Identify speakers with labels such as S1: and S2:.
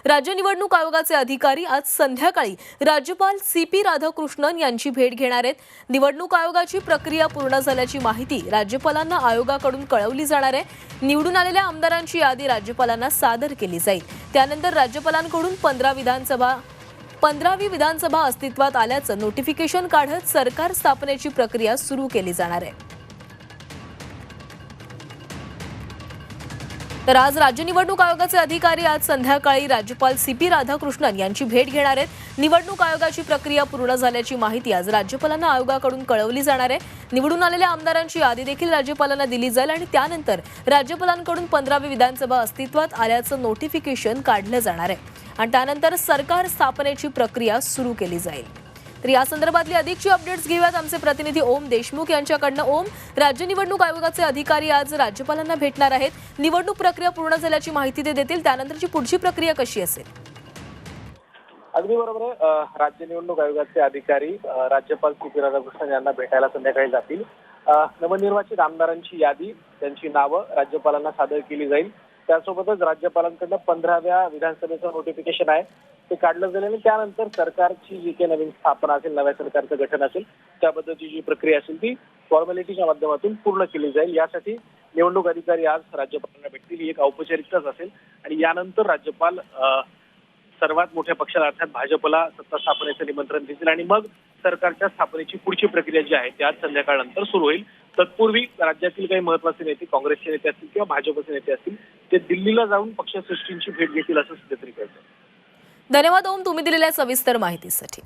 S1: राज्य निवडणूक आयोगाचे अधिकारी आज संध्याकाळी राज्यपाल CP राधाकृष्णन यांची भेट घेणार आहेत। निवडणूक आयोगाची प्रक्रिया पूर्ण झाल्याची माहिती राज्यपालांना आयोगाकडून कळवली जाणार आहे। निवडून आलेल्या आमदारांची यादी राज्यपालांना सादर केली जाईल। त्यानंतर राज्यपालांकडून 15वी विधानसभा अस्तित्वात आल्याचं नोटिफिकेशन काढत सरकार स्थापनेची प्रक्रिया सुरू केली जाणार आहे। तर आज राज्य निवडणूक आयोगाचे अधिकारी आज संध्याकाळी राज्यपाल CP राधाकृष्णन यांची भेट घेणार आहेत। निवडणूक आयोगाची प्रक्रिया पूर्ण झाल्याची माहिती आज राज्यपालांना आयोगाकडून कळवली जाणार आहे। निवडून आलेल्या आमदारांची यादी देखील राज्यपालांना दिली जाईल आणि त्यानंतर राज्यपालांकडून 15वी विधानसभा अस्तित्वात आल्याचं नोटिफिकेशन काढलं जाणार आहे आणि त्यानंतर सरकार स्थापनेची प्रक्रिया सुरू केली जाईल। तर या संदर्भातली अधिकची अपडेट्स घेऊयात आमचे प्रतिनिधी ओम देशमुख यांच्याकडनं। ओम, राज्य निवडणूक आयोगाचे अधिकारी आज राज्यपालांना भेटणार आहेत। निवडणूक प्रक्रिया पूर्ण झाल्याची माहिती ते देतील, त्यानंतरची पुढची प्रक्रिया कशी असेल?
S2: अगदी बरोबर आहे। राज्य निवडणूक आयोगाचे अधिकारी राज्यपाल CP राधाकृष्णन यांना भेटायला संध्याकाळी जातील। नवनिर्वाचित आमदारांची यादी, त्यांची नावं राज्यपालांना सादर केली जाईल। त्यासोबतच राज्यपालांकडून 15व्या विधानसभेचं नोटिफिकेशन आहे ते काढलं जाईल आणि त्यानंतर सरकारची जी काही नवीन स्थापना असेल, नव्या सरकारचं गठन असेल, त्याबद्दलची जी प्रक्रिया असेल ती फॉर्मॅलिटीच्या माध्यमातून पूर्ण केली जाईल। यासाठी निवडणूक अधिकारी आज राज्यपालांना भेटतील, ही एक औपचारिकताच असेल आणि यानंतर राज्यपाल सर्वात मोठ्या पक्षाला अर्थात भाजपला सत्ता स्थापनेचं निमंत्रण देतील आणि मग सरकारच्या स्थापनेची पुढची प्रक्रिया जी आहे ती आज संध्याकाळनंतर सुरू होईल। तत्पूर्वी राज्यातील काही महत्त्वाचे नेते, काँग्रेसचे नेते असतील किंवा भाजपचे नेते असतील, ते दिल्लीला जाऊन पक्षश्रेष्ठींची भेट घेतील असं सध्या तरी कळतं।
S1: धन्यवाद ओम, तुम्ही दिलेल्या सविस्तर माहितीसाठी।